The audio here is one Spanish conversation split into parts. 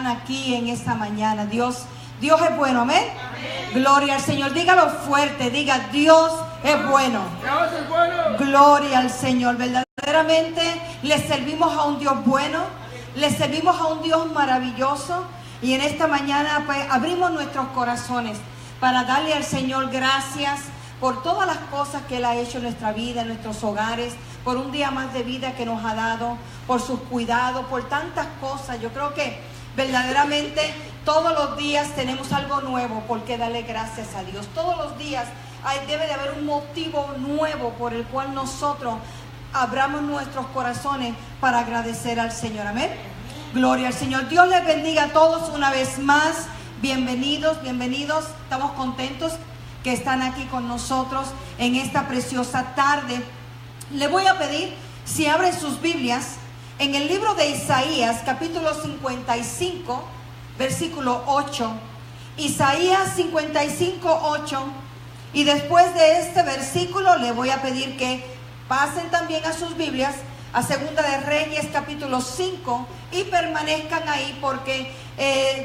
están aquí en esta mañana. Dios es bueno, amén. Gloria al Señor. Dígalo fuerte, diga: Dios es bueno. Dios es bueno. Gloria al Señor. Verdaderamente le servimos a un Dios bueno, le servimos a un Dios maravilloso. Y en esta mañana pues abrimos nuestros corazones para darle al Señor gracias por todas las cosas que Él ha hecho en nuestra vida, en nuestros hogares, por un día más de vida que nos ha dado, por sus cuidados, por tantas cosas. Yo creo que verdaderamente todos los días tenemos algo nuevo por qué darle gracias a Dios. Todos los días debe de haber un motivo nuevo por el cual nosotros abramos nuestros corazones para agradecer al Señor. Amén. Gloria al Señor. Dios les bendiga a todos una vez más. Bienvenidos. Estamos contentos que están aquí con nosotros en esta preciosa tarde. Le voy a pedir, si abren sus Biblias, en el libro de Isaías, capítulo 55, versículo 8. Isaías 55, 8. Y después de este versículo le voy a pedir que pasen también a sus Biblias a Segunda de Reyes, capítulo 5, y permanezcan ahí, porque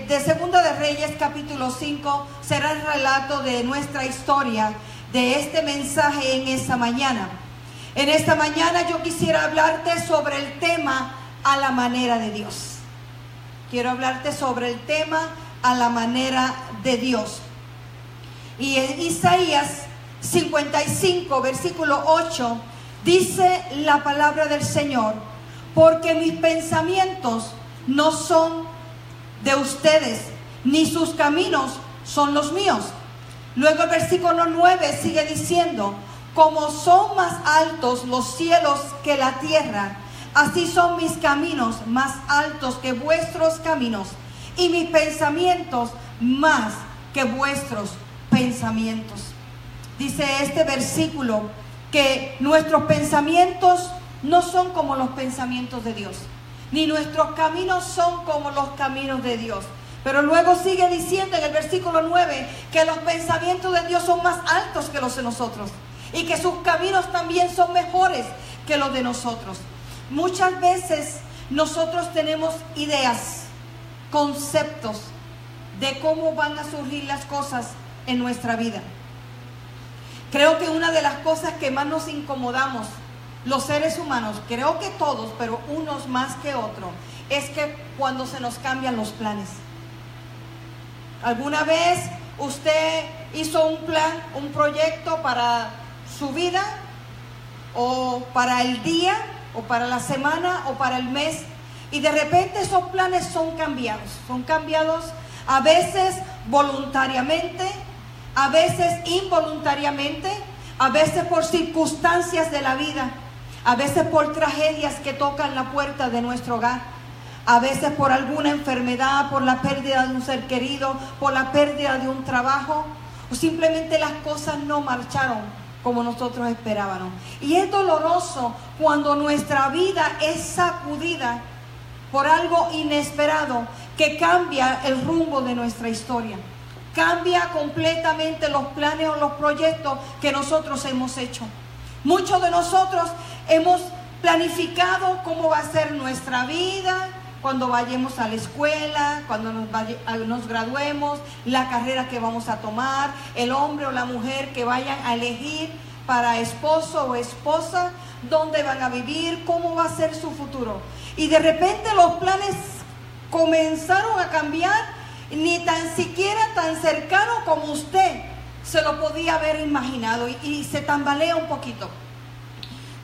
de Segunda de Reyes, capítulo 5, será el relato de nuestra historia, de este mensaje en esta mañana. En esta mañana yo quisiera hablarte sobre el tema a la manera de Dios. Quiero hablarte sobre el tema a la manera de Dios. Y en Isaías 55, versículo 8, dice la palabra del Señor: porque mis pensamientos no son de ustedes, ni sus caminos son los míos. Luego el versículo 9 sigue diciendo: como son más altos los cielos que la tierra, así son mis caminos más altos que vuestros caminos, y mis pensamientos más que vuestros pensamientos. Dice este versículo que nuestros pensamientos no son como los pensamientos de Dios, ni nuestros caminos son como los caminos de Dios. Pero luego sigue diciendo en el versículo 9 que los pensamientos de Dios son más altos que los de nosotros, y que sus caminos también son mejores que los de nosotros. Muchas veces nosotros tenemos ideas, conceptos de cómo van a surgir las cosas en nuestra vida. Creo que una de las cosas que más nos incomodamos los seres humanos, creo que todos, pero unos más que otros, es que cuando se nos cambian los planes. ¿Alguna vez usted hizo un plan, un proyecto para su vida, o para el día, o para la semana, o para el mes, y de repente esos planes son cambiados a veces voluntariamente, a veces involuntariamente, a veces por circunstancias de la vida, a veces por tragedias que tocan la puerta de nuestro hogar, a veces por alguna enfermedad, por la pérdida de un ser querido, por la pérdida de un trabajo, o simplemente las cosas no marcharon como nosotros esperábamos. Y es doloroso cuando nuestra vida es sacudida por algo inesperado que cambia el rumbo de nuestra historia, cambia completamente los planes o los proyectos que nosotros hemos hecho. Muchos de nosotros hemos planificado cómo va a ser nuestra vida cuando vayamos a la escuela, cuando nos graduemos, la carrera que vamos a tomar, el hombre o la mujer que vayan a elegir para esposo o esposa, dónde van a vivir, cómo va a ser su futuro. Y de repente los planes comenzaron a cambiar, ni tan siquiera tan cercano como usted se lo podía haber imaginado, y se tambalea un poquito.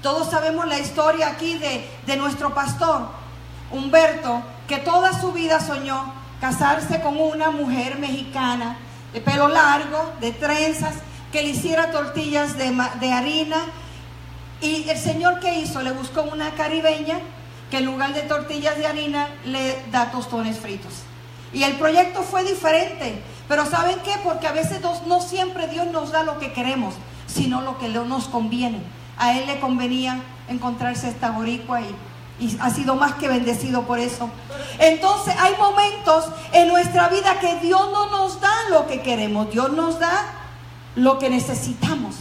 Todos sabemos la historia aquí de nuestro pastor Humberto, que toda su vida soñó casarse con una mujer mexicana de pelo largo, de trenzas, que le hiciera tortillas de harina. Y el Señor, ¿qué hizo? Le buscó una caribeña que en lugar de tortillas de harina le da tostones fritos. Y el proyecto fue diferente, pero ¿saben qué? Porque a veces no siempre Dios nos da lo que queremos, sino lo que nos conviene. A él le convenía encontrarse esta boricua y ha sido más que bendecido por eso. Entonces hay momentos en nuestra vida que Dios no nos da lo que queremos, Dios nos da lo que necesitamos.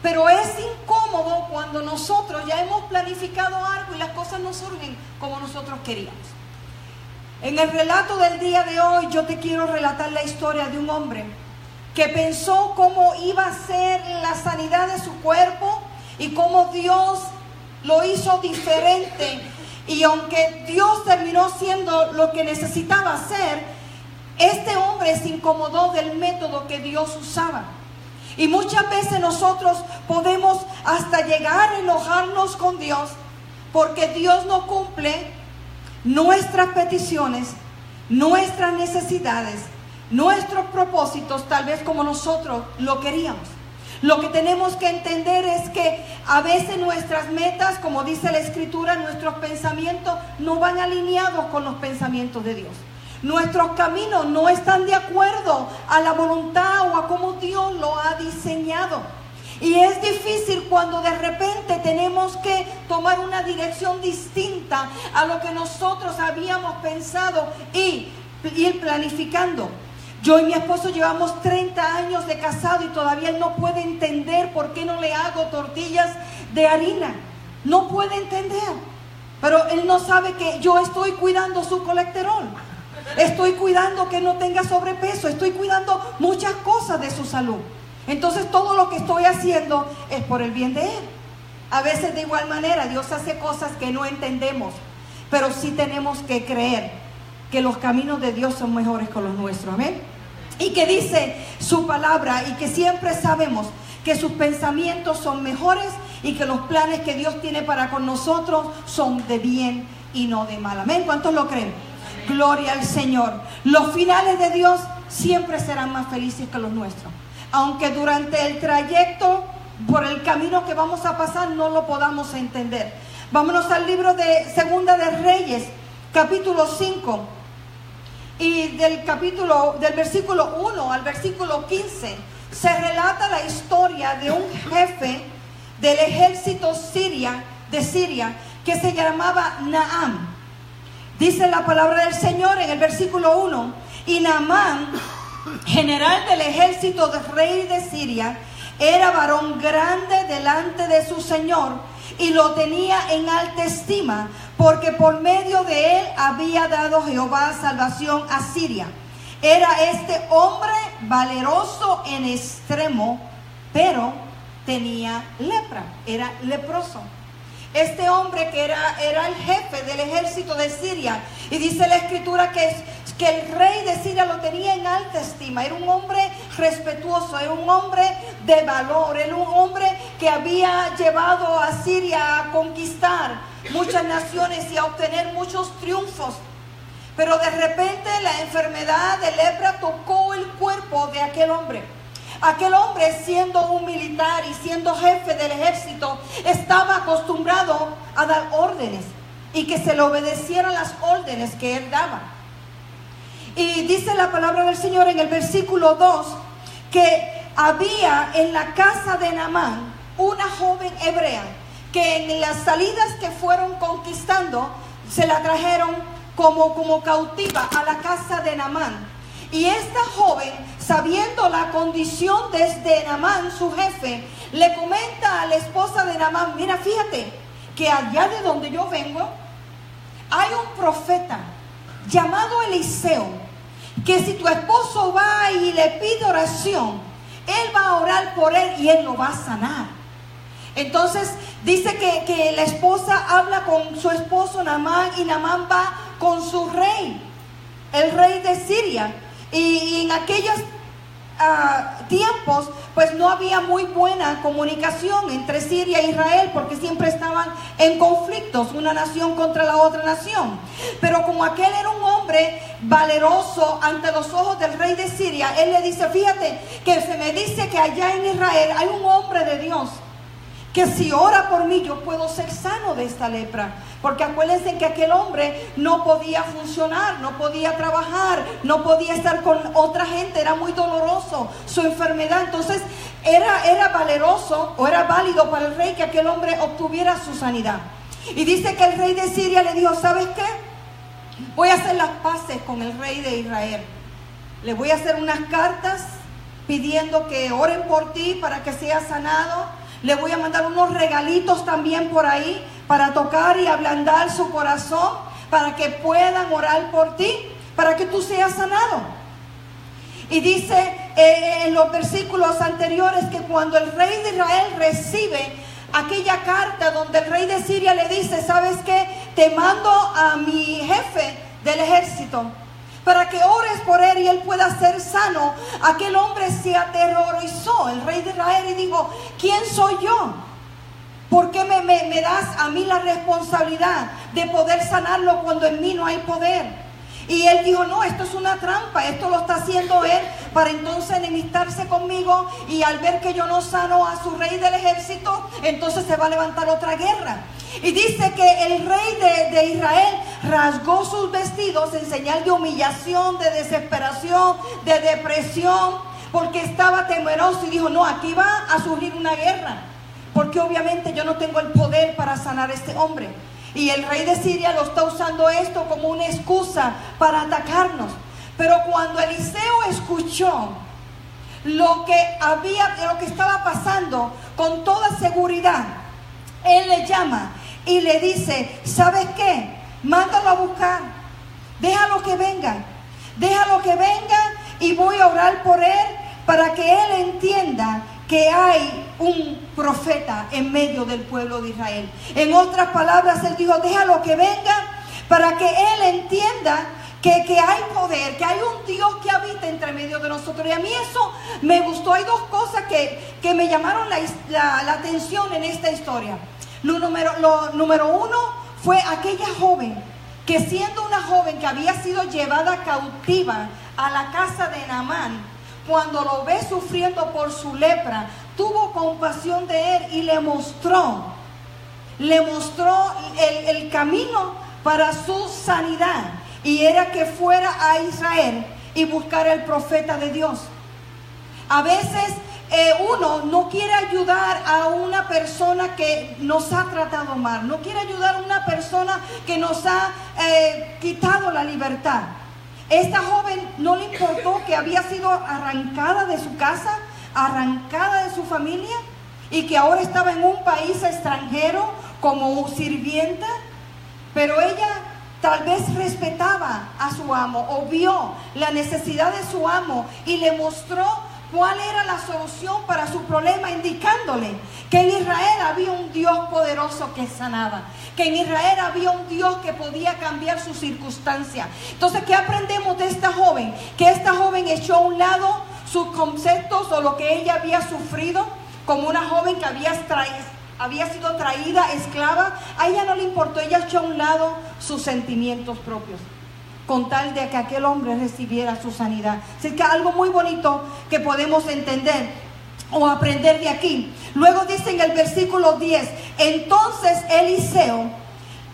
Pero es incómodo cuando nosotros ya hemos planificado algo y las cosas no surgen como nosotros queríamos. En el relato del día de hoy yo te quiero relatar la historia de un hombre que pensó cómo iba a ser la sanidad de su cuerpo y cómo Dios lo hizo diferente. Y aunque Dios terminó siendo lo que necesitaba hacer, este hombre se incomodó del método que Dios usaba. Y muchas veces nosotros podemos hasta llegar a enojarnos con Dios porque Dios no cumple nuestras peticiones, nuestras necesidades, nuestros propósitos, tal vez como nosotros lo queríamos. Lo que tenemos que entender es que a veces nuestras metas, como dice la Escritura, nuestros pensamientos no van alineados con los pensamientos de Dios. Nuestros caminos no están de acuerdo a la voluntad o a cómo Dios lo ha diseñado. Y es difícil cuando de repente tenemos que tomar una dirección distinta a lo que nosotros habíamos pensado y ir planificando. Yo y mi esposo llevamos 30 años de casado y todavía él no puede entender por qué no le hago tortillas de harina. No puede entender. Pero él no sabe que yo estoy cuidando su colesterol. Estoy cuidando que no tenga sobrepeso. Estoy cuidando muchas cosas de su salud. Entonces todo lo que estoy haciendo es por el bien de él. A veces de igual manera Dios hace cosas que no entendemos, pero sí tenemos que creer que los caminos de Dios son mejores que los nuestros. Amén. Y que dice su palabra y que siempre sabemos que sus pensamientos son mejores y que los planes que Dios tiene para con nosotros son de bien y no de mal. Amén. ¿Cuántos lo creen? Gloria al Señor. Los finales de Dios siempre serán más felices que los nuestros. Aunque durante el trayecto, por el camino que vamos a pasar, no lo podamos entender. Vámonos al libro de Segunda de Reyes, capítulo 5. Y del versículo 1 al versículo 15, se relata la historia de un jefe del ejército de Siria, que se llamaba Naamán. Dice la palabra del Señor en el versículo 1, y Naamán, general del ejército del rey de Siria, era varón grande delante de su señor y lo tenía en alta estima, porque por medio de él había dado Jehová salvación a Siria. Era este hombre valeroso en extremo, pero tenía lepra, era leproso. Este hombre que era el jefe del ejército de Siria, y dice la Escritura que el rey de Siria lo tenía en alta estima. Era un hombre respetuoso, era un hombre de valor, era un hombre que había llevado a Siria a conquistar muchas naciones y a obtener muchos triunfos. Pero de repente la enfermedad de lepra tocó el cuerpo de aquel hombre. Aquel hombre, siendo un militar y siendo jefe del ejército, estaba acostumbrado a dar órdenes y que se le obedecieran las órdenes que él daba. Y dice la palabra del Señor en el versículo 2 que había en la casa de Naamán una joven hebrea que en las salidas que fueron conquistando se la trajeron como cautiva a la casa de Naamán. Y esta joven, sabiendo la condición de Naamán, su jefe, le comenta a la esposa de Naamán: mira, fíjate que allá de donde yo vengo hay un profeta llamado Eliseo, que si tu esposo va y le pide oración, él va a orar por él y él lo va a sanar. Entonces dice que la esposa habla con su esposo Naamán y Naamán va con su rey, el rey de Siria. Y en aquellos tiempos pues no había muy buena comunicación entre Siria e Israel, porque siempre estaban en conflictos, una nación contra la otra nación. Pero como aquel era un hombre valeroso ante los ojos del rey de Siria, él le dice: fíjate que se me dice que allá en Israel hay un hombre de Dios que si ora por mí yo puedo ser sano de esta lepra. Porque acuérdense que aquel hombre no podía funcionar, no podía trabajar, no podía estar con otra gente, era muy doloroso su enfermedad. Entonces era valeroso o era válido para el rey que aquel hombre obtuviera su sanidad. Y dice que el rey de Siria le dijo: ¿sabes qué? Voy a hacer las paces con el rey de Israel. Le voy a hacer unas cartas pidiendo que oren por ti para que seas sanado. Le voy a mandar unos regalitos también por ahí para tocar y ablandar su corazón, para que puedan orar por ti, para que tú seas sanado. Y dice en los versículos anteriores que cuando el rey de Israel recibe aquella carta donde el rey de Siria le dice: ¿sabes qué? Te mando a mi jefe del ejército para que ores por él y él pueda ser sano. Aquel hombre se aterrorizó, el rey de Israel, y dijo: ¿quién soy yo? ¿Por qué me das a mí la responsabilidad de poder sanarlo cuando en mí no hay poder? Y él dijo: no, esto es una trampa, esto lo está haciendo él para entonces enemistarse conmigo, y al ver que yo no sano a su rey del ejército, entonces se va a levantar otra guerra. Y dice que el rey de Israel rasgó sus vestidos en señal de humillación, de desesperación, de depresión, porque estaba temeroso y dijo: no, aquí va a surgir una guerra, porque obviamente yo no tengo el poder para sanar a este hombre. Y el rey de Siria lo está usando esto como una excusa para atacarnos. Pero cuando Eliseo escuchó lo que estaba pasando, con toda seguridad, él le llama y le dice: ¿sabes qué? Mándalo a buscar, déjalo que venga y voy a orar por él para que él entienda que hay un profeta en medio del pueblo de Israel. En otras palabras, él dijo: déjalo que venga para que él entienda que hay poder, que hay un Dios que habita entre medio de nosotros. Y a mí eso me gustó. Hay dos cosas que me llamaron la atención en esta historia. Lo número uno fue aquella joven, que siendo una joven que había sido llevada cautiva a la casa de Naamán, cuando lo ve sufriendo por su lepra, tuvo compasión de él y le mostró el camino para su sanidad, y era que fuera a Israel y buscara el profeta de Dios. A veces uno no quiere ayudar a una persona que nos ha tratado mal, no quiere ayudar a una persona que nos ha quitado la libertad. Esta joven no le importó que había sido arrancada de su casa, arrancada de su familia, y que ahora estaba en un país extranjero como sirvienta, pero ella tal vez respetaba a su amo o vio la necesidad de su amo y le mostró cuál era la solución para su problema, indicándole que en Israel había un Dios poderoso que sanaba, que en Israel había un Dios que podía cambiar su circunstancia. Entonces, ¿qué aprendemos de esta joven? Que esta joven echó a un lado sus conceptos o lo que ella había sufrido como una joven que había sido traída esclava. A ella no le importó, ella echó a un lado sus sentimientos propios, con tal de que aquel hombre recibiera su sanidad. Así que algo muy bonito que podemos entender o aprender de aquí. Luego dice en el versículo 10, entonces Eliseo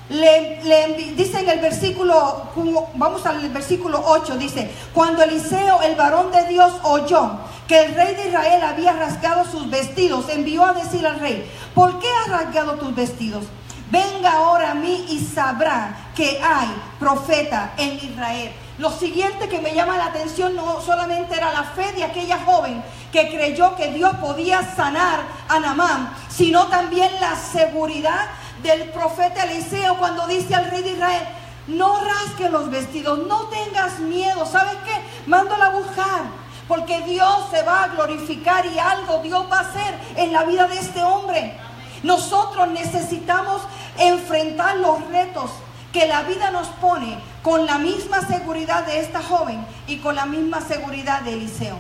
dice en el versículo, vamos al versículo 8, dice: cuando Eliseo, el varón de Dios, oyó que el rey de Israel había rasgado sus vestidos, envió a decir al rey: ¿por qué has rasgado tus vestidos? Venga ahora a mí y sabrá que hay profeta en Israel. Lo siguiente que me llama la atención no solamente era la fe de aquella joven que creyó que Dios podía sanar a Naamán, sino también la seguridad del profeta Eliseo cuando dice al rey de Israel: no rasgue los vestidos, no tengas miedo. ¿Sabes qué? Mándala a buscar, porque Dios se va a glorificar y algo Dios va a hacer en la vida de este hombre. Nosotros necesitamos enfrentar los retos que la vida nos pone con la misma seguridad de esta joven y con la misma seguridad de Eliseo.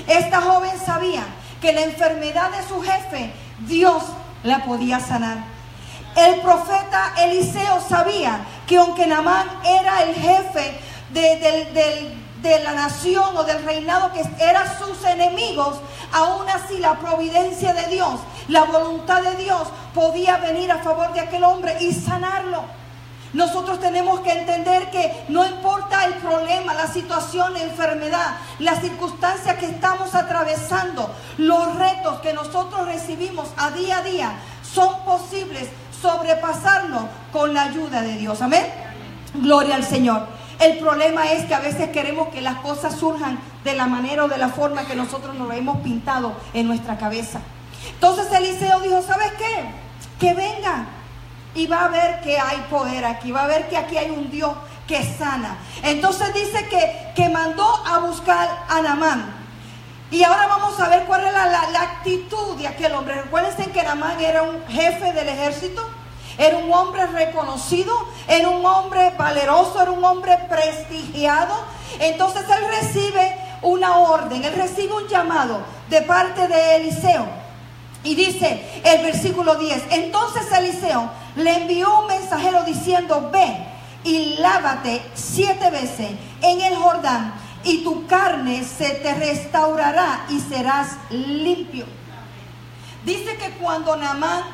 Esta joven sabía que la enfermedad de su jefe, Dios la podía sanar. El profeta Eliseo sabía que aunque Naamán era el jefe de la nación o del reinado que eran sus enemigos, aún así la providencia de Dios, la voluntad de Dios podía venir a favor de aquel hombre y sanarlo. Nosotros tenemos que entender que no importa el problema, la situación, la enfermedad, las circunstancias que estamos atravesando, los retos que nosotros recibimos a día, son posibles sobrepasarlo con la ayuda de Dios. Amén. Gloria al Señor. El problema es que a veces queremos que las cosas surjan de la manera o de la forma que nosotros nos lo hemos pintado en nuestra cabeza. Entonces Eliseo dijo: ¿sabes qué? Que venga y va a ver que hay poder aquí, va a ver que aquí hay un Dios que sana. Entonces dice que mandó a buscar a Naamán. Y ahora vamos a ver cuál era la actitud de aquel hombre. Recuerden que Naamán era un jefe del ejército, era un hombre reconocido, era un hombre valeroso, era un hombre prestigiado. Entonces él recibe una orden, él recibe un llamado de parte de Eliseo. Y dice el versículo 10, entonces Eliseo le envió un mensajero diciendo, ve y lávate 7 veces en el Jordán, y tu carne se te restaurará y serás limpio. Dice que cuando Naamán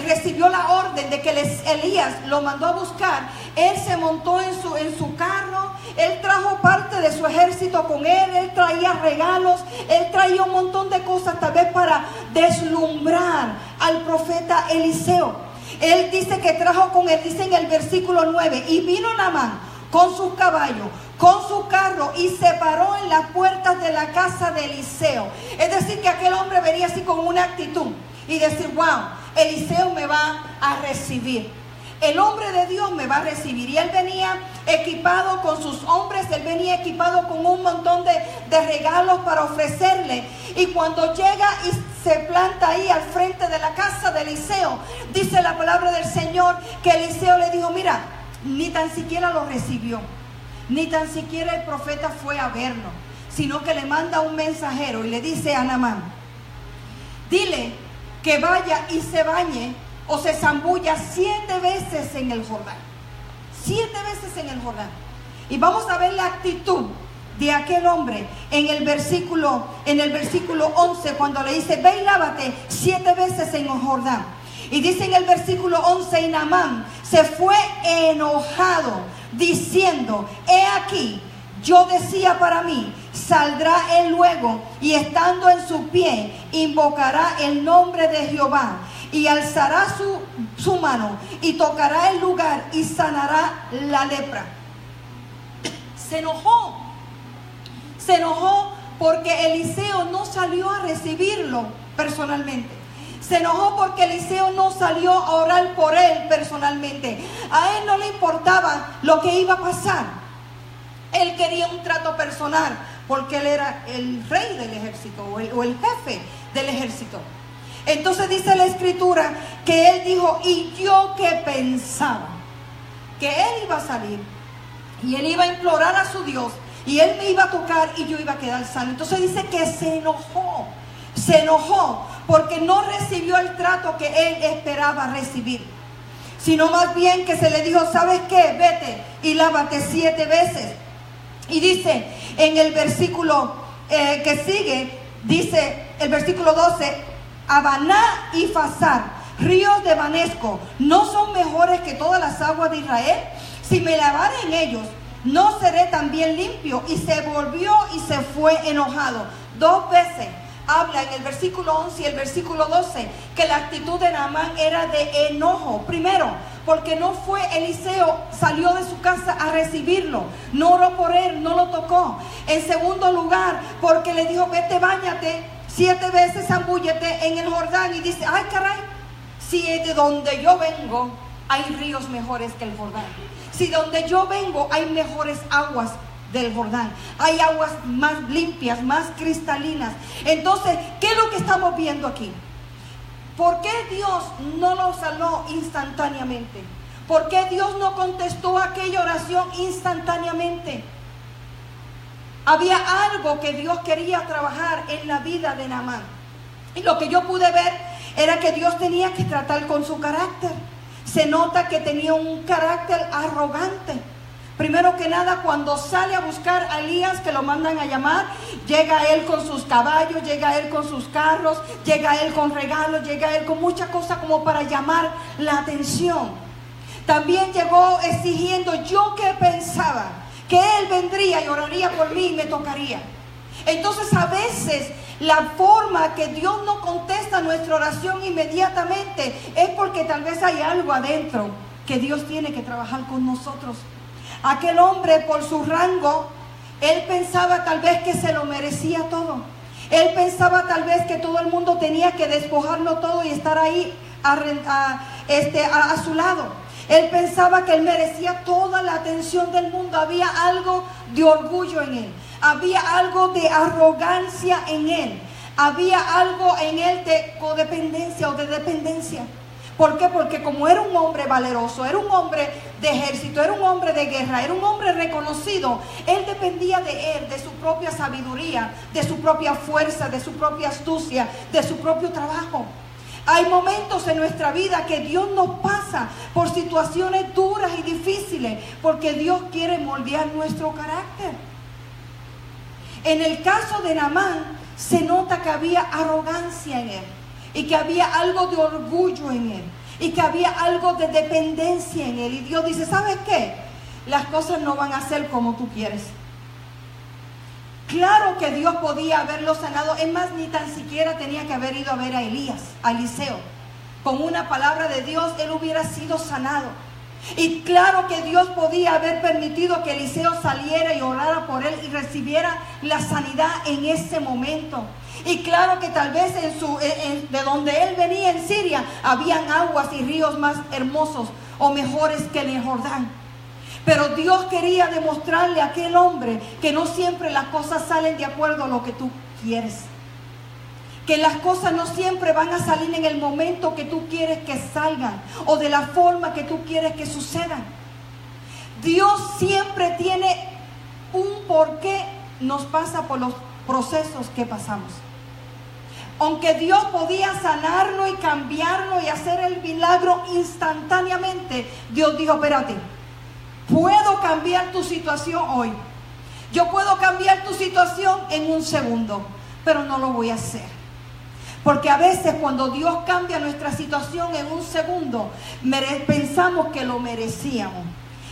recibió la orden de que Elías lo mandó a buscar, él se montó en su carro, él trajo parte de su ejército con él traía regalos, él traía un montón de cosas tal vez para deslumbrar al profeta Eliseo. Él dice que trajo con él, dice en el versículo 9, y vino Naamán con sus caballos, con su carro, y se paró en las puertas de la casa de Eliseo. Es decir, que aquel hombre venía así con una actitud y decir, wow, Eliseo me va a recibir, el hombre de Dios me va a recibir. Y él venía equipado con sus hombres, él venía equipado con un montón de regalos para ofrecerle. Y cuando llega y se planta ahí al frente de la casa de Eliseo, dice la palabra del Señor que Eliseo le dijo, mira, ni tan siquiera lo recibió, ni tan siquiera el profeta fue a verlo, sino que le manda un mensajero y le dice a Naamán, dile que vaya y se bañe o se zambulla 7 veces en el Jordán. 7 veces en el Jordán. Y vamos a ver la actitud de aquel hombre en el versículo 11, cuando le dice, ve y lávate 7 veces en el Jordán. Y dice en el versículo 11, y Naamán se fue enojado, diciendo, he aquí, yo decía para mí, saldrá él luego, y estando en su pie, invocará el nombre de Jehová, y alzará su mano, y tocará el lugar, y sanará la lepra. Se enojó porque Eliseo no salió a recibirlo personalmente. Se enojó porque Eliseo no salió a orar por él personalmente. A él no le importaba lo que iba a pasar. Él quería un trato personal porque él era el rey del ejército o el jefe del ejército. Entonces dice la escritura que él dijo, y yo que pensaba que él iba a salir y él iba a implorar a su Dios y él me iba a tocar y yo iba a quedar sano. Entonces dice que se enojó porque no recibió el trato que él esperaba recibir, sino más bien que se le dijo, ¿sabes qué? Vete y lávate 7 veces. Y dice en el versículo que sigue, dice el versículo 12, Abaná y Fasar, ríos de Banesco, ¿no son mejores que todas las aguas de Israel? Si me lavare en ellos, ¿no seré también limpio? Y se volvió y se fue enojado. 2 veces habla en el versículo 11 y el versículo 12 que la actitud de Naamán era de enojo. Primero, porque no fue Eliseo, salió de su casa a recibirlo, no oró por él, no lo tocó. En segundo lugar, porque le dijo, vete, báñate 7 veces, zambúllete en el Jordán. Y dice, ay caray, si de donde yo vengo hay ríos mejores que el Jordán, si donde yo vengo hay mejores aguas del Jordán, hay aguas más limpias, más cristalinas. Entonces, ¿qué es lo que estamos viendo aquí? ¿Por qué Dios no lo sanó instantáneamente? ¿Por qué Dios no contestó aquella oración instantáneamente? Había algo que Dios quería trabajar en la vida de Naamán. Y lo que yo pude ver era que Dios tenía que tratar con su carácter. Se nota que tenía un carácter arrogante. Primero que nada, cuando sale a buscar a Elías, que lo mandan a llamar, llega él con sus caballos, llega él con sus carros, llega él con regalos, llega él con muchas cosas como para llamar la atención. También llegó exigiendo, yo que pensaba que él vendría y oraría por mí y me tocaría. Entonces a veces la forma que Dios no contesta nuestra oración inmediatamente es porque tal vez hay algo adentro que Dios tiene que trabajar con nosotros. Aquel hombre, por su rango, él pensaba tal vez que se lo merecía todo. Él pensaba tal vez que todo el mundo tenía que despojarlo todo y estar ahí a su lado. Él pensaba que él merecía toda la atención del mundo. Había algo de orgullo en él. Había algo de arrogancia en él. Había algo en él de codependencia o de dependencia. ¿Por qué? Porque como era un hombre valeroso, era un hombre de ejército, era un hombre de guerra, era un hombre reconocido, él dependía de él, de su propia sabiduría, de su propia fuerza, de su propia astucia, de su propio trabajo. Hay momentos en nuestra vida que Dios nos pasa por situaciones duras y difíciles, porque Dios quiere moldear nuestro carácter. En el caso de Naamán, se nota que había arrogancia en él, y que había algo de orgullo en él, y que había algo de dependencia en él. Y Dios dice, ¿sabes qué? Las cosas no van a ser como tú quieres. Claro que Dios podía haberlo sanado. Es más, ni tan siquiera tenía que haber ido a ver a Elías, a Eliseo. Con una palabra de Dios, él hubiera sido sanado. Y claro que Dios podía haber permitido que Eliseo saliera y orara por él y recibiera la sanidad en ese momento. Y claro que tal vez de donde él venía en Siria, habían aguas y ríos más hermosos o mejores que en el Jordán. Pero Dios quería demostrarle a aquel hombre que no siempre las cosas salen de acuerdo a lo que tú quieres. Que las cosas no siempre van a salir en el momento que tú quieres que salgan o de la forma que tú quieres que sucedan. Dios siempre tiene un porqué nos pasa por los procesos que pasamos. Aunque Dios podía sanarlo y cambiarlo y hacer el milagro instantáneamente, Dios dijo, espérate, puedo cambiar tu situación hoy. Yo puedo cambiar tu situación en un segundo, pero no lo voy a hacer. Porque a veces cuando Dios cambia nuestra situación en un segundo, pensamos que lo merecíamos.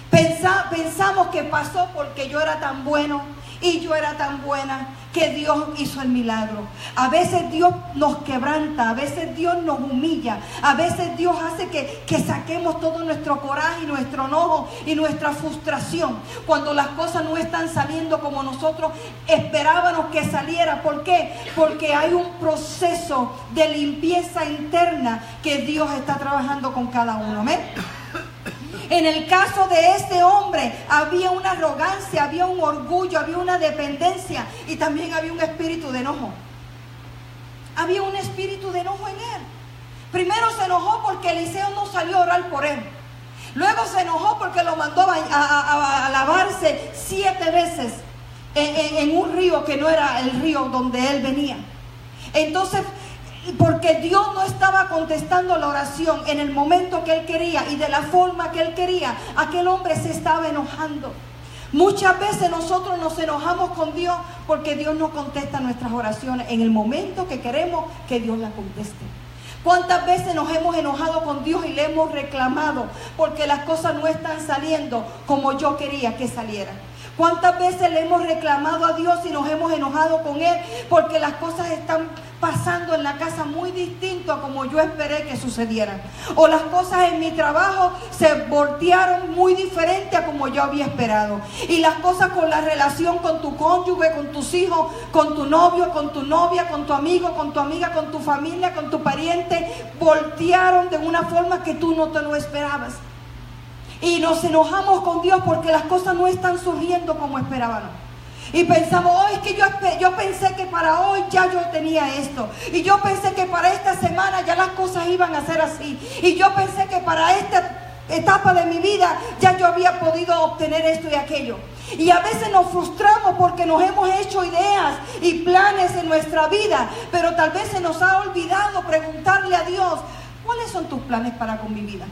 Pensamos que pasó porque yo era tan bueno y yo era tan buena que Dios hizo el milagro. A veces Dios nos quebranta, a veces Dios nos humilla, a veces Dios hace que saquemos todo nuestro coraje y nuestro enojo y nuestra frustración cuando las cosas no están saliendo como nosotros esperábamos que saliera. ¿Por qué? Porque hay un proceso de limpieza interna que Dios está trabajando con cada uno. ¿Amén? En el caso de este hombre había una arrogancia, había un orgullo, había una dependencia y también había un espíritu de enojo. Había un espíritu de enojo en él. Primero se enojó porque Eliseo no salió a orar por él. Luego se enojó porque lo mandó a lavarse 7 veces en un río que no era el río donde él venía. Entonces, porque Dios no estaba contestando la oración en el momento que él quería y de la forma que él quería, aquel hombre se estaba enojando. Muchas veces nosotros nos enojamos con Dios porque Dios no contesta nuestras oraciones en el momento que queremos que Dios las conteste. ¿Cuántas veces nos hemos enojado con Dios y le hemos reclamado porque las cosas no están saliendo como yo quería que salieran? ¿Cuántas veces le hemos reclamado a Dios y nos hemos enojado con Él porque las cosas están pasando en la casa muy distinto a como yo esperé que sucedieran? O las cosas en mi trabajo se voltearon muy diferente a como yo había esperado. Y las cosas con la relación con tu cónyuge, con tus hijos, con tu novio, con tu novia, con tu amigo, con tu amiga, con tu familia, con tu pariente, voltearon de una forma que tú no te lo esperabas. Y nos enojamos con Dios porque las cosas no están surgiendo como esperábamos. Y pensamos, oh, es que yo pensé que para hoy ya yo tenía esto. Y yo pensé que para esta semana ya las cosas iban a ser así. Y yo pensé que para esta etapa de mi vida ya yo había podido obtener esto y aquello. Y a veces nos frustramos porque nos hemos hecho ideas y planes en nuestra vida. Pero tal vez se nos ha olvidado preguntarle a Dios, ¿cuáles son tus planes para con mi vida?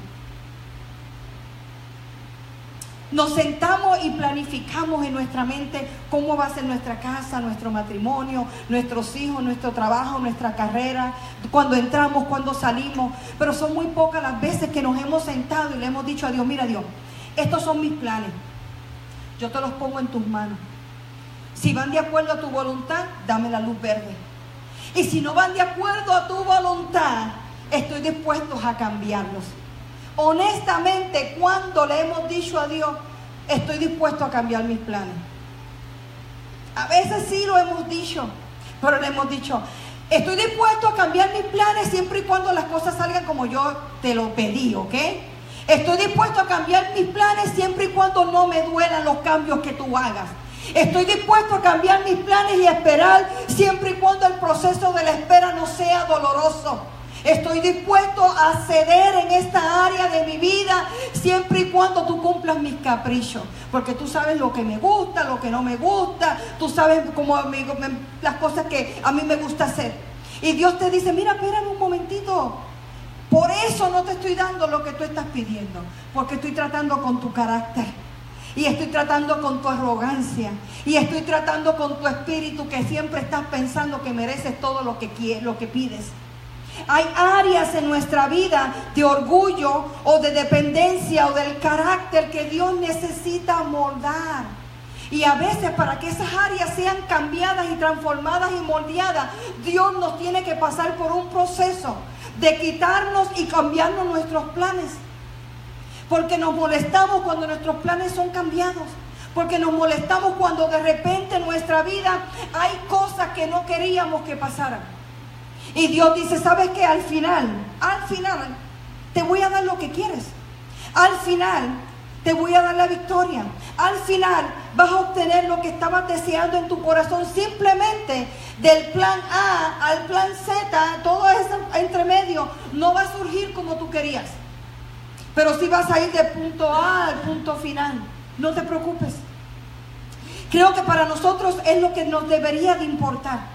Nos sentamos y planificamos en nuestra mente cómo va a ser nuestra casa, nuestro matrimonio, nuestros hijos, nuestro trabajo, nuestra carrera, cuando entramos, cuando salimos. Pero son muy pocas las veces que nos hemos sentado y le hemos dicho a Dios, mira Dios, estos son mis planes. Yo te los pongo en tus manos. Si van de acuerdo a tu voluntad, dame la luz verde. Y si no van de acuerdo a tu voluntad, estoy dispuesto a cambiarlos. Honestamente, cuando le hemos dicho a Dios, estoy dispuesto a cambiar mis planes. A veces sí lo hemos dicho, pero le hemos dicho, Estoy dispuesto a cambiar mis planes siempre y cuando las cosas salgan como yo te lo pedí, ¿ok? Estoy dispuesto a cambiar mis planes siempre y cuando no me duelan los cambios que tú hagas. Estoy dispuesto a cambiar mis planes y esperar siempre y cuando el proceso de la espera no sea doloroso. Estoy dispuesto a ceder en esta área de mi vida siempre y cuando tú cumplas mis caprichos. Porque tú sabes lo que me gusta, lo que no me gusta. Tú sabes las cosas que a mí me gusta hacer. Y Dios te dice, mira, espérame un momentito. Por eso no te estoy dando lo que tú estás pidiendo. Porque estoy tratando con tu carácter. Y estoy tratando con tu arrogancia. Y estoy tratando con tu espíritu que siempre estás pensando que mereces todo lo que pides. Hay áreas en nuestra vida de orgullo o de dependencia o del carácter que Dios necesita moldar. Y a veces para que esas áreas sean cambiadas y transformadas y moldeadas, Dios nos tiene que pasar por un proceso de quitarnos y cambiarnos nuestros planes. Porque nos molestamos cuando nuestros planes son cambiados. Porque nos molestamos cuando de repente en nuestra vida hay cosas que no queríamos que pasaran. Y Dios dice, ¿sabes qué? Al final, te voy a dar lo que quieres. Al final, te voy a dar la victoria. Al final, vas a obtener lo que estabas deseando en tu corazón. Simplemente, del plan A al plan Z, todo eso entre medio, no va a surgir como tú querías. Pero sí vas a ir del punto A al punto final. No te preocupes. Creo que para nosotros es lo que nos debería de importar.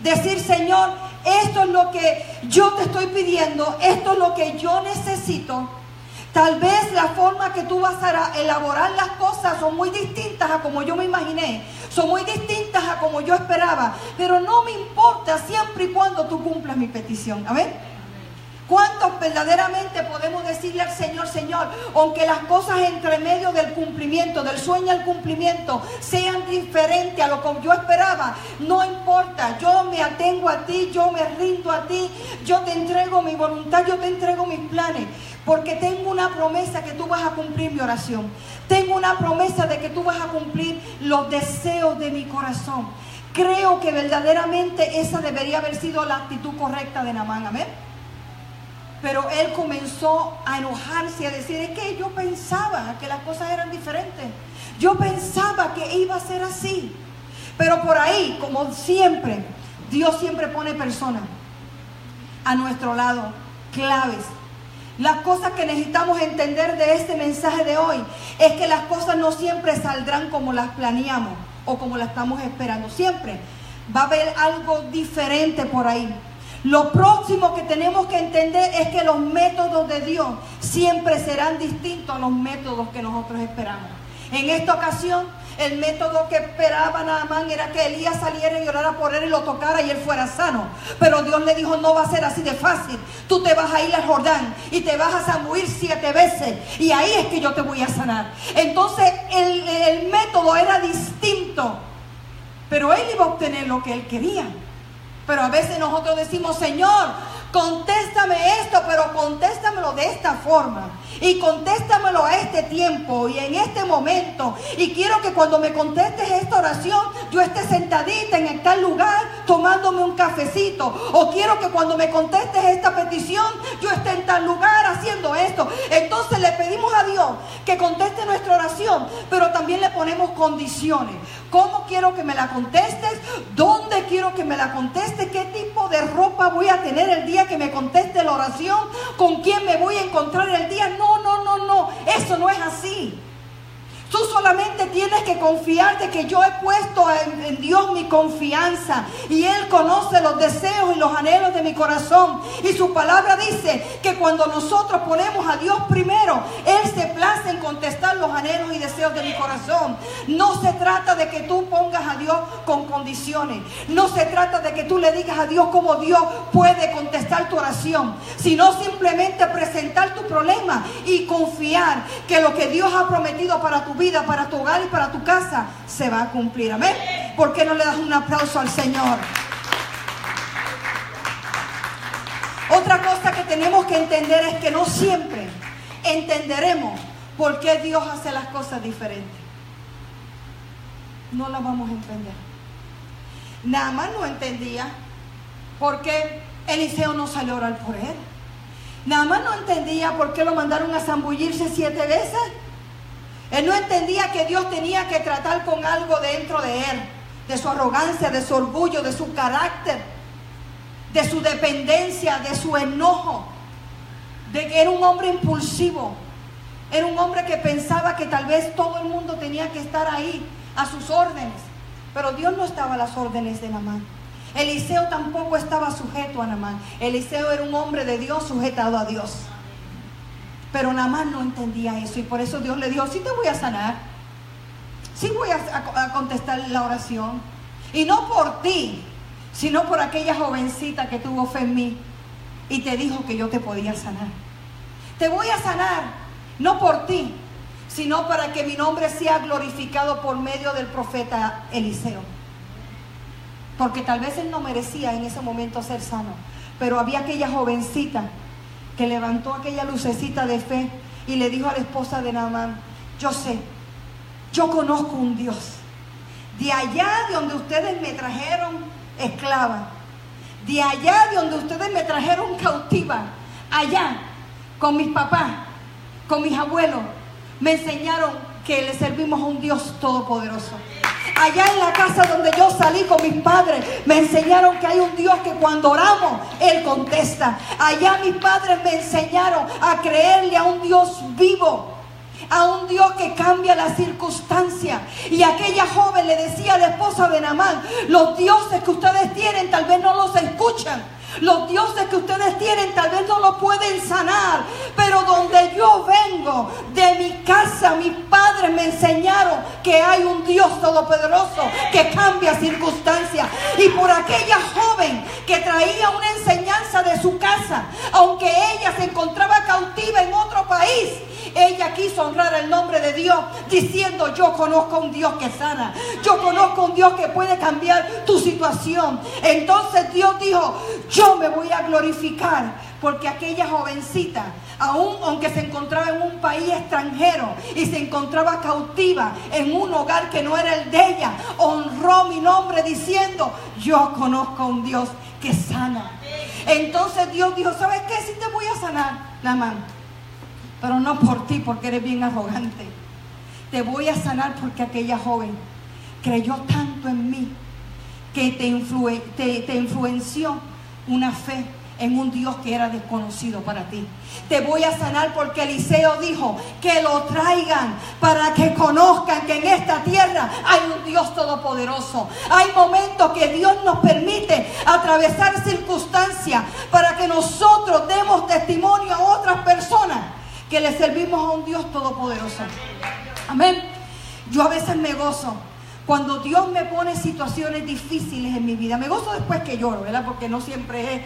Decir, Señor, esto es lo que yo te estoy pidiendo, esto es lo que yo necesito. Tal vez la forma que tú vas a elaborar las cosas son muy distintas a como yo me imaginé, son muy distintas a como yo esperaba, pero no me importa siempre y cuando tú cumplas mi petición. Amén. ¿Cuántos verdaderamente podemos decirle al Señor, Señor, aunque las cosas entre medio del cumplimiento, del sueño al cumplimiento, sean diferentes a lo que yo esperaba? No importa, yo me atengo a ti, yo me rindo a ti, yo te entrego mi voluntad, yo te entrego mis planes. Porque tengo una promesa que tú vas a cumplir mi oración. Tengo una promesa de que tú vas a cumplir los deseos de mi corazón. Creo que verdaderamente esa debería haber sido la actitud correcta de Naamán. Amén. Pero él comenzó a enojarse y a decir, es que yo pensaba que las cosas eran diferentes. Yo pensaba que iba a ser así. Pero por ahí, como siempre, Dios siempre pone personas a nuestro lado, claves. Las cosas que necesitamos entender de este mensaje de hoy es que las cosas no siempre saldrán como las planeamos o como las estamos esperando. Siempre va a haber algo diferente por ahí. Lo próximo que tenemos que entender es que los métodos de Dios siempre serán distintos a los métodos que nosotros esperamos. En esta ocasión, el método que esperaba Naamán era que Elías saliera y orara por él y lo tocara y él fuera sano. Pero Dios le dijo, no va a ser así de fácil. Tú te vas a ir al Jordán y te vas a zambuir 7 veces y ahí es que yo te voy a sanar. Entonces el método era distinto, pero él iba a obtener lo que él quería. Pero a veces nosotros decimos, Señor, contéstame esto, pero contéstamelo de esta forma. Y contéstamelo a este tiempo y en este momento. Y quiero que cuando me contestes esta oración, yo esté sentadita en tal lugar tomándome un cafecito. O quiero que cuando me contestes esta petición, yo esté en tal lugar haciendo esto. Entonces le pedimos a Dios que conteste nuestra oración, pero también le ponemos condiciones. ¿Cómo quiero que me la contestes? ¿Dónde quiero que me la contestes? ¿Qué tipo de ropa voy a tener el día que me conteste la oración? ¿Con quién me voy a encontrar el día? No. Eso no es así. Tú solamente tienes que confiar de que yo he puesto en Dios mi confianza y Él conoce los deseos y los anhelos de mi corazón. Y su palabra dice que cuando nosotros ponemos a Dios primero, Él se place en contestar los anhelos y deseos de mi corazón. No se trata de que tú pongas a Dios con condiciones. No se trata de que tú le digas a Dios cómo Dios puede contestar tu oración, sino simplemente presentar tu problema y confiar que lo que Dios ha prometido para tu vida, para tu hogar y para tu casa se va a cumplir. Amén. ¿Por qué no le das un aplauso al Señor? Otra cosa que tenemos que entender es que no siempre entenderemos por qué Dios hace las cosas diferentes. No las vamos a entender. Naamán no entendía Porque Eliseo no salió a orar por él. Naamán no entendía por qué lo mandaron a zambullirse 7 veces. Él no entendía que Dios tenía que tratar con algo dentro de él, de su arrogancia, de su orgullo, de su carácter, de su dependencia, de su enojo, de que era un hombre impulsivo, era un hombre que pensaba que tal vez todo el mundo tenía que estar ahí a sus órdenes, pero Dios no estaba a las órdenes de Naamán. Eliseo tampoco estaba sujeto a Naamán. Eliseo era un hombre de Dios sujetado a Dios. Pero Naamán no entendía eso, y por eso Dios le dijo: sí te voy a sanar, sí voy a contestar la oración, y no por ti, sino por aquella jovencita que tuvo fe en mí y te dijo que yo te podía sanar. Te voy a sanar, no por ti, sino para que mi nombre sea glorificado por medio del profeta Eliseo. Porque tal vez él no merecía en ese momento ser sano, pero había aquella jovencita que levantó aquella lucecita de fe y le dijo a la esposa de Naamán: yo sé, yo conozco un Dios. De allá de donde ustedes me trajeron esclava, de allá de donde ustedes me trajeron cautiva, allá con mis papás, con mis abuelos, me enseñaron que le servimos a un Dios todopoderoso. Allá en la casa donde yo salí con mis padres, me enseñaron que hay un Dios que cuando oramos, Él contesta. Allá mis padres me enseñaron a creerle a un Dios vivo, a un Dios que cambia las circunstancias. Y aquella joven le decía a la esposa de Naamán: los dioses que ustedes tienen tal vez no los escuchan, los dioses que ustedes tienen tal vez no lo pueden sanar, pero donde yo vengo, de mi casa, mis padres me enseñaron que hay un Dios todopoderoso que cambia circunstancias. Y por aquella joven que traía una enseñanza de su casa, aunque ella se encontraba cautiva en otro país, ella quiso honrar el nombre de Dios diciendo: yo conozco a un Dios que sana, yo conozco a un Dios que puede cambiar tu situación. Entonces Dios dijo: yo me voy a glorificar, porque aquella jovencita, aunque se encontraba en un país extranjero y se encontraba cautiva en un hogar que no era el de ella, honró mi nombre diciendo: yo conozco a un Dios que sana. Entonces Dios dijo: ¿sabes qué? Sí te voy a sanar, Naamán, pero no por ti, porque eres bien arrogante. Te voy a sanar porque aquella joven creyó tanto en mí que te influenció una fe en un Dios que era desconocido para ti. Te voy a sanar porque Eliseo dijo que lo traigan para que conozcan que en esta tierra hay un Dios todopoderoso. Hay momentos que Dios nos permite atravesar circunstancias para que nosotros demos testimonio a otras personas que le servimos a un Dios todopoderoso. Amén. Yo a veces me gozo cuando Dios me pone situaciones difíciles en mi vida. Me gozo después que lloro, ¿verdad? Porque no siempre es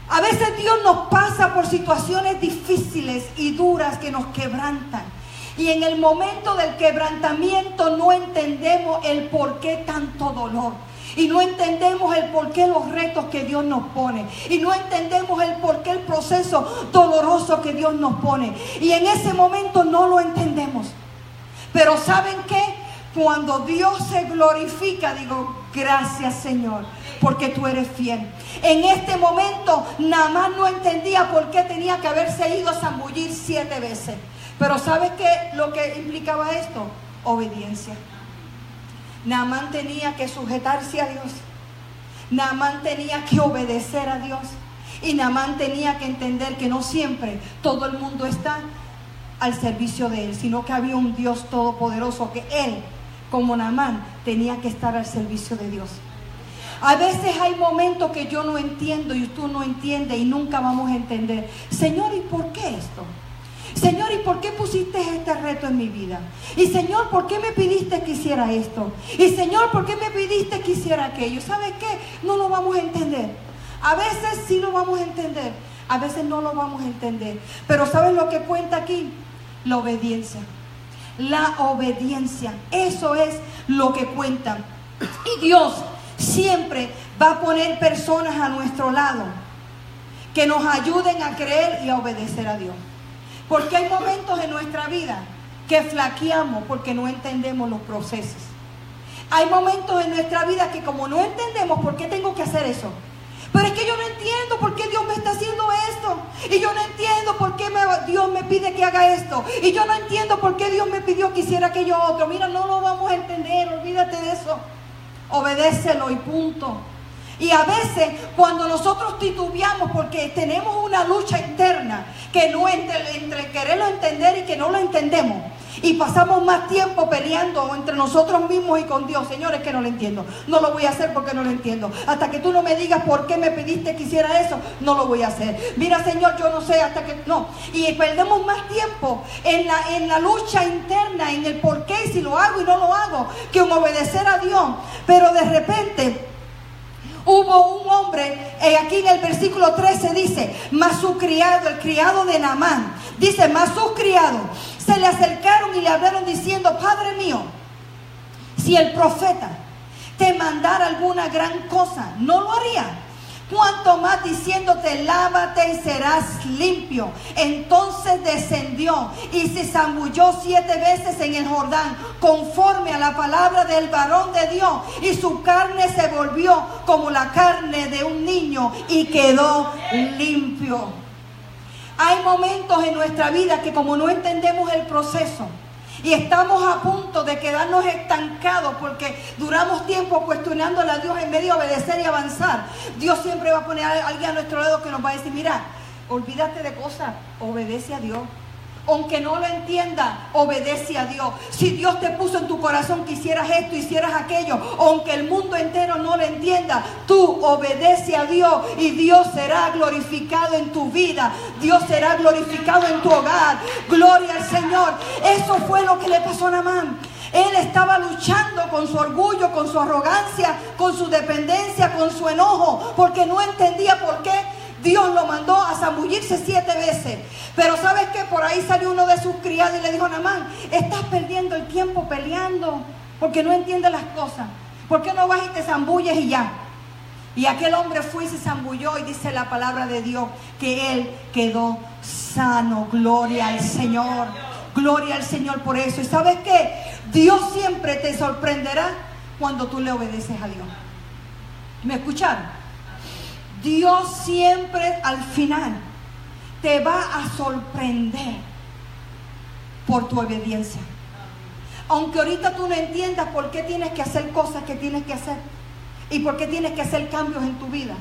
A veces Dios nos pasa por situaciones difíciles y duras que nos quebrantan. Y en el momento del quebrantamiento no entendemos el por qué tanto dolor. Y no entendemos el por qué los retos que Dios nos pone. Y no entendemos el por qué el proceso doloroso que Dios nos pone. Y en ese momento no lo entendemos. Pero ¿saben qué? Cuando Dios se glorifica, digo: gracias, Señor, porque tú eres fiel. En este momento Naamán no entendía por qué tenía que haberse ido a zambullir 7 veces. Pero ¿sabes qué? Lo que implicaba esto: obediencia. Naamán tenía que sujetarse a Dios. Naamán tenía que obedecer a Dios. Y Naamán tenía que entender que no siempre todo el mundo está al servicio de él, sino que había un Dios todopoderoso, que él, como Naamán, tenía que estar al servicio de Dios. A veces hay momentos que yo no entiendo y tú no entiendes y nunca vamos a entender. Señor, ¿y por qué esto? Señor, ¿y por qué pusiste este reto en mi vida? Y Señor, ¿por qué me pidiste que hiciera esto? Y Señor, ¿por qué me pidiste que hiciera aquello? ¿Sabes qué? No lo vamos a entender. A veces sí lo vamos a entender, a veces no lo vamos a entender. Pero ¿sabes lo que cuenta aquí? La obediencia. La obediencia, eso es lo que cuenta. Y Dios siempre va a poner personas a nuestro lado que nos ayuden a creer y a obedecer a Dios. Porque hay momentos en nuestra vida que flaqueamos porque no entendemos los procesos. Hay momentos en nuestra vida que como no entendemos por qué tengo que hacer eso. Pero es que yo no entiendo por qué Dios me está haciendo esto. Y yo no entiendo por qué Dios me pide que haga esto. Y yo no entiendo por qué Dios me pidió que hiciera aquello otro. Mira, no lo vamos a entender, olvídate de eso. Obedécelo y punto. Y a veces cuando nosotros titubeamos porque tenemos una lucha interna que no entre quererlo entender y que no lo entendemos, y pasamos más tiempo peleando entre nosotros mismos y con Dios. Señores, que no lo entiendo, no lo voy a hacer porque no lo entiendo. Hasta que tú no me digas por qué me pediste que hiciera eso, no lo voy a hacer. Mira, Señor, yo no sé, hasta que no. Y perdemos más tiempo en la lucha interna, en el por qué, si lo hago y no lo hago, que en obedecer a Dios. Pero de repente hubo un hombre, aquí en el versículo 13 dice, mas su criado, el criado de Naamán, dice, mas sus criados se le acercaron y le hablaron diciendo, Padre mío, si el profeta te mandara alguna gran cosa, ¿no lo haría? Cuanto más diciéndote, lávate y serás limpio. Entonces descendió y se zambulló 7 veces en el Jordán, conforme a la palabra del varón de Dios, y su carne se volvió como la carne de un niño y quedó limpio. Hay momentos en nuestra vida que como no entendemos el proceso y estamos a punto de quedarnos estancados porque duramos tiempo cuestionándole a Dios en vez de obedecer y avanzar, Dios siempre va a poner a alguien a nuestro lado que nos va a decir, mira, olvídate de cosas, obedece a Dios. Aunque no lo entienda, obedece a Dios. Si Dios te puso en tu corazón que hicieras esto, hicieras aquello, aunque el mundo entero no lo entienda, tú obedece a Dios y Dios será glorificado en tu vida. Dios será glorificado en tu hogar. Gloria al Señor. Eso fue lo que le pasó a Naamán. Él estaba luchando con su orgullo, con su arrogancia, con su dependencia, con su enojo, porque no entendía por qué Dios lo mandó a zambullirse 7 veces. Pero ¿sabes qué? Por ahí salió uno de sus criados y le dijo, Naamán, estás perdiendo el tiempo peleando porque no entiendes las cosas. ¿Por qué no vas y te zambulles y ya? Y aquel hombre fue y se zambulló y dice la palabra de Dios que él quedó sano. Gloria al Señor. Gloria al Señor por eso. ¿Y sabes qué? Dios siempre te sorprenderá cuando tú le obedeces a Dios. ¿Me escucharon? Dios siempre al final te va a sorprender por tu obediencia. Aunque ahorita tú no entiendas por qué tienes que hacer cosas que tienes que hacer y por qué tienes que hacer cambios en tu vida.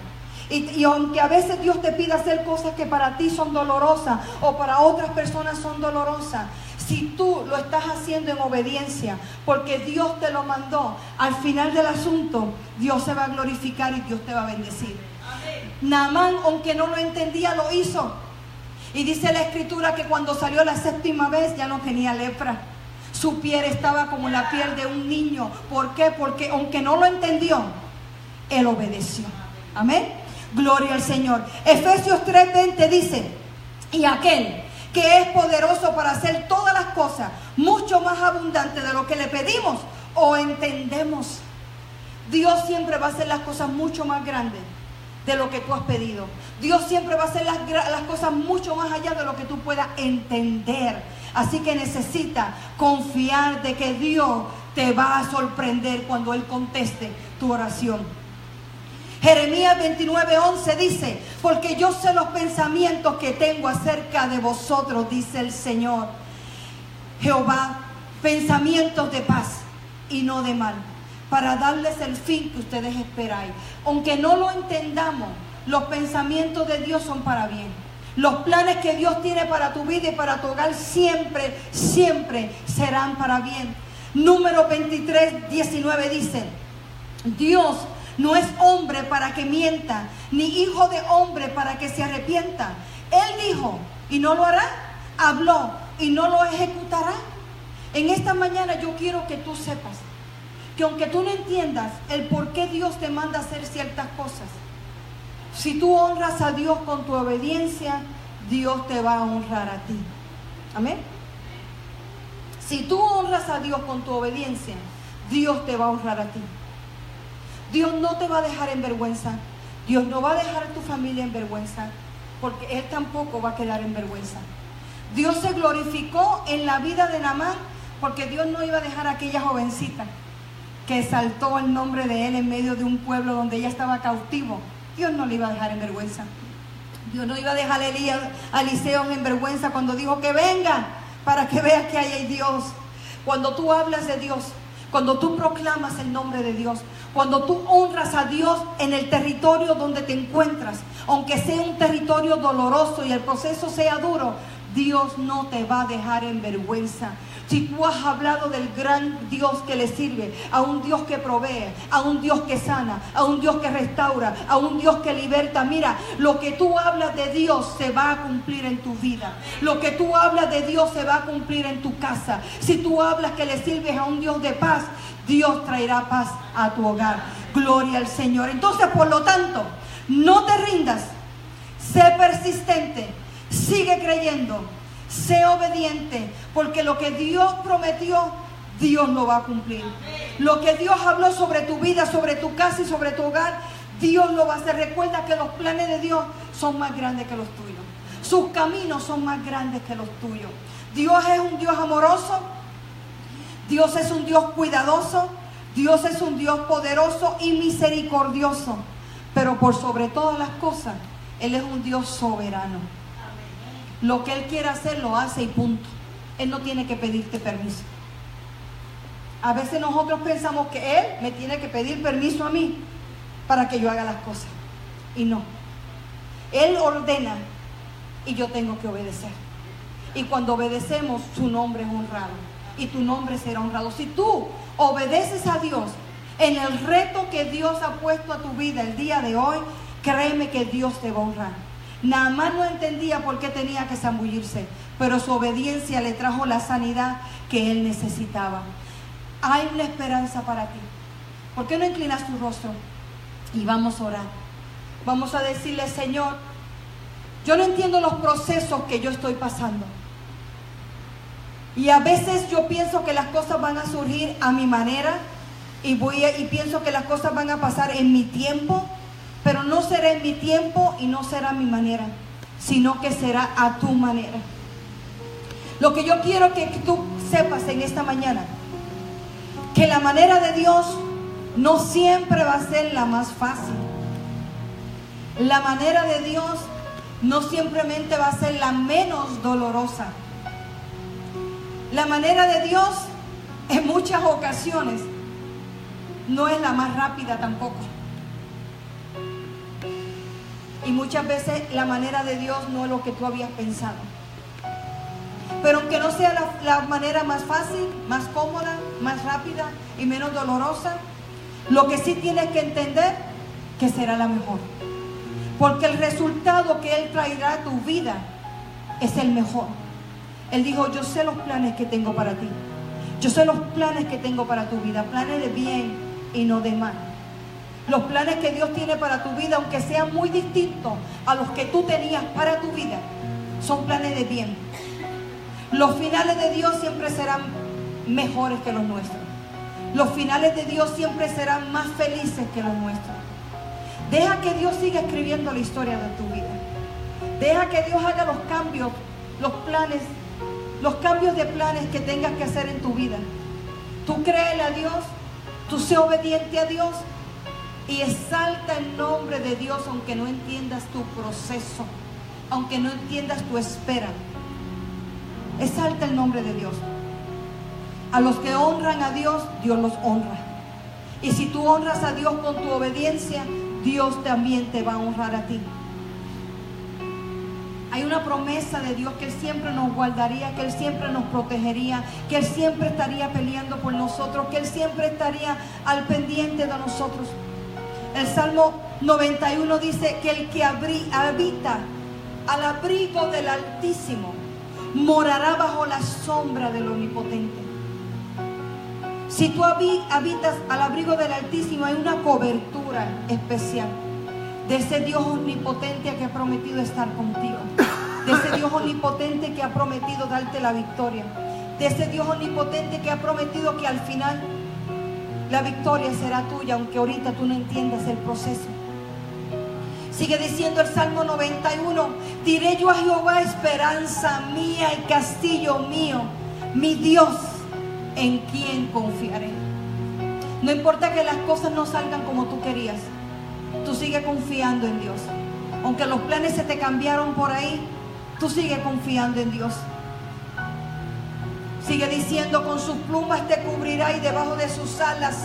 Y aunque a veces Dios te pida hacer cosas que para ti son dolorosas o para otras personas son dolorosas, si tú lo estás haciendo en obediencia porque Dios te lo mandó, al final del asunto Dios se va a glorificar y Dios te va a bendecir. Naamán, aunque no lo entendía, lo hizo. Y dice la escritura que cuando salió la 7ª vez ya no tenía lepra. Su piel estaba como la piel de un niño. ¿Por qué? Porque aunque no lo entendió, él obedeció. Amén. Gloria al Señor. Efesios 3:20 dice, y aquel que es poderoso para hacer todas las cosas mucho más abundante de lo que le pedimos o entendemos. Dios siempre va a hacer las cosas mucho más grandes de lo que tú has pedido. Dios siempre va a hacer las cosas mucho más allá de lo que tú puedas entender. Así que necesitas confiar de que Dios te va a sorprender cuando Él conteste tu oración. Jeremías 29:11 dice, porque yo sé los pensamientos que tengo acerca de vosotros, dice el Señor Jehová, pensamientos de paz y no de mal, para darles el fin que ustedes esperáis. Aunque no lo entendamos, los pensamientos de Dios son para bien. Los planes que Dios tiene para tu vida y para tu hogar siempre, siempre serán para bien. Número 23:19 dice, Dios no es hombre para que mienta, ni hijo de hombre para que se arrepienta. Él dijo y no lo hará, habló y no lo ejecutará. En esta mañana yo quiero que tú sepas que aunque tú no entiendas el por qué Dios te manda a hacer ciertas cosas, si tú honras a Dios con tu obediencia, Dios te va a honrar a ti. Amén. Si tú honras a Dios con tu obediencia, Dios te va a honrar a ti. Dios no te va a dejar en vergüenza. Dios no va a dejar a tu familia en vergüenza, porque Él tampoco va a quedar en vergüenza. Dios se glorificó en la vida de Naamán porque Dios no iba a dejar a aquella jovencita que exaltó el nombre de Él en medio de un pueblo donde ella estaba cautivo, Dios no le iba a dejar en vergüenza. Dios no iba a dejar a Eliseo en vergüenza cuando dijo que venga para que veas que hay Dios. Cuando tú hablas de Dios, cuando tú proclamas el nombre de Dios, cuando tú honras a Dios en el territorio donde te encuentras, aunque sea un territorio doloroso y el proceso sea duro, Dios no te va a dejar en vergüenza. Si tú has hablado del gran Dios que le sirve, a un Dios que provee, a un Dios que sana, a un Dios que restaura, a un Dios que liberta, mira, lo que tú hablas de Dios se va a cumplir en tu vida. Lo que tú hablas de Dios se va a cumplir en tu casa. Si tú hablas que le sirves a un Dios de paz, Dios traerá paz a tu hogar. Gloria al Señor. Entonces, por lo tanto, no te rindas, sé persistente, sigue creyendo, sé obediente, porque lo que Dios prometió, Dios lo va a cumplir. Lo que Dios habló sobre tu vida, sobre tu casa y sobre tu hogar, Dios lo va a hacer. Recuerda que los planes de Dios son más grandes que los tuyos. Sus caminos son más grandes que los tuyos. Dios es un Dios amoroso. Dios es un Dios cuidadoso. Dios es un Dios poderoso y misericordioso. Pero por sobre todas las cosas, Él es un Dios soberano. Lo que Él quiere hacer, lo hace y punto. Él no tiene que pedirte permiso. A veces nosotros pensamos que Él me tiene que pedir permiso a mí para que yo haga las cosas. Y no. Él ordena y yo tengo que obedecer. Y cuando obedecemos, su nombre es honrado. Y tu nombre será honrado. Si tú obedeces a Dios en el reto que Dios ha puesto a tu vida el día de hoy, créeme que Dios te va a honrar. Naamán no entendía por qué tenía que zambullirse, pero su obediencia le trajo la sanidad que él necesitaba. Hay una esperanza para ti. ¿Por qué no inclinas tu rostro? Y vamos a orar. Vamos a decirle: Señor, yo no entiendo los procesos que yo estoy pasando. Y a veces yo pienso que las cosas van a surgir a mi manera y pienso que las cosas van a pasar en mi tiempo. Pero no será en mi tiempo y no será a mi manera, sino que será a tu manera. Lo que yo quiero que tú sepas en esta mañana, que la manera de Dios no siempre va a ser la más fácil. La manera de Dios no simplemente va a ser la menos dolorosa. La manera de Dios en muchas ocasiones no es la más rápida tampoco. Y muchas veces la manera de Dios no es lo que tú habías pensado. Pero aunque no sea la manera más fácil, más cómoda, más rápida y menos dolorosa, lo que sí tienes que entender que será la mejor. Porque el resultado que Él traerá a tu vida es el mejor. Él dijo: yo sé los planes que tengo para ti. Yo sé los planes que tengo para tu vida. Planes de bien y no de mal. Los planes que Dios tiene para tu vida, aunque sean muy distintos a los que tú tenías para tu vida, son planes de bien. Los finales de Dios siempre serán mejores que los nuestros. Los finales de Dios siempre serán más felices que los nuestros. Deja que Dios siga escribiendo la historia de tu vida. Deja que Dios haga los cambios, los cambios de planes que tengas que hacer en tu vida. Tú créele a Dios, tú sé obediente a Dios. Y exalta el nombre de Dios, aunque no entiendas tu proceso, aunque no entiendas tu espera. Exalta el nombre de Dios. A los que honran a Dios, Dios los honra. Y si tú honras a Dios con tu obediencia, Dios también te va a honrar a ti. Hay una promesa de Dios que Él siempre nos guardaría, que Él siempre nos protegería, que Él siempre estaría peleando por nosotros, que Él siempre estaría al pendiente de nosotros. El Salmo 91 dice que el que habita al abrigo del Altísimo morará bajo la sombra del Omnipotente. Si tú habitas al abrigo del Altísimo, hay una cobertura especial de ese Dios omnipotente que ha prometido estar contigo, de ese Dios omnipotente que ha prometido darte la victoria, de ese Dios omnipotente que ha prometido que al final la victoria será tuya, aunque ahorita tú no entiendas el proceso. Sigue diciendo el Salmo 91: diré yo a Jehová, esperanza mía y castillo mío, mi Dios, en quien confiaré. No importa que las cosas no salgan como tú querías, tú sigue confiando en Dios. Aunque los planes se te cambiaron por ahí, tú sigue confiando en Dios. Sigue diciendo: con sus plumas te cubrirá y debajo de sus alas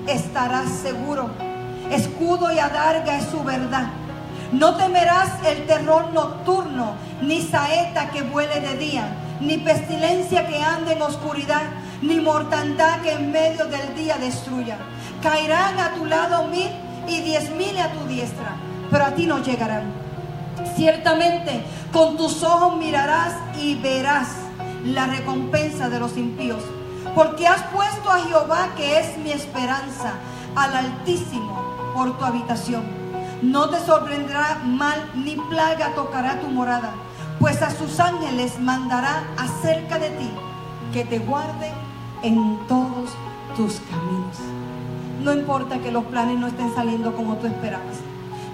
estarás seguro. Escudo y adarga es su verdad. No temerás el terror nocturno, ni saeta que vuele de día, ni pestilencia que ande en oscuridad, ni mortandad que en medio del día destruya. Caerán a tu lado 1000 y 10.000 a tu diestra, pero a ti no llegarán. Ciertamente con tus ojos mirarás y verás la recompensa de los impíos, porque has puesto a Jehová, que es mi esperanza, al Altísimo por tu habitación. No te sorprenderá mal ni plaga tocará tu morada, pues a sus ángeles mandará acerca de ti, que te guarden en todos tus caminos. No importa que los planes no estén saliendo como tú esperabas.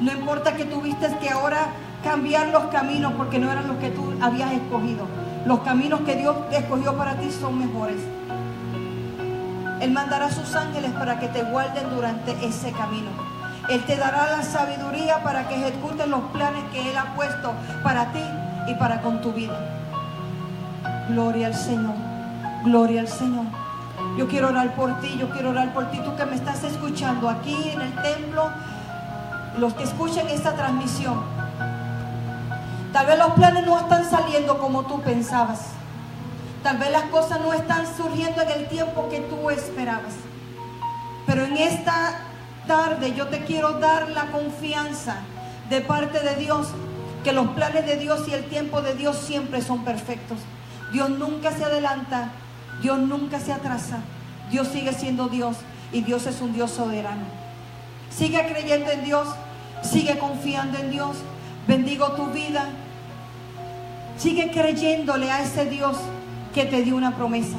No importa que tuviste que ahora cambiar los caminos porque no eran los que tú habías escogido. Los caminos que Dios escogió para ti son mejores. Él mandará a sus ángeles para que te guarden durante ese camino. Él te dará la sabiduría para que ejecutes los planes que Él ha puesto para ti y para con tu vida. Gloria al Señor. Gloria al Señor. Yo quiero orar por ti, yo quiero orar por ti, tú que me estás escuchando aquí en el templo, los que escuchan esta transmisión. Tal vez los planes no están saliendo como tú pensabas. Tal vez las cosas no están surgiendo en el tiempo que tú esperabas. Pero en esta tarde yo te quiero dar la confianza de parte de Dios, que los planes de Dios y el tiempo de Dios siempre son perfectos. Dios nunca se adelanta, Dios nunca se atrasa. Dios sigue siendo Dios y Dios es un Dios soberano. Sigue creyendo en Dios, sigue confiando en Dios. Bendigo tu vida. Sigue creyéndole a ese Dios que te dio una promesa.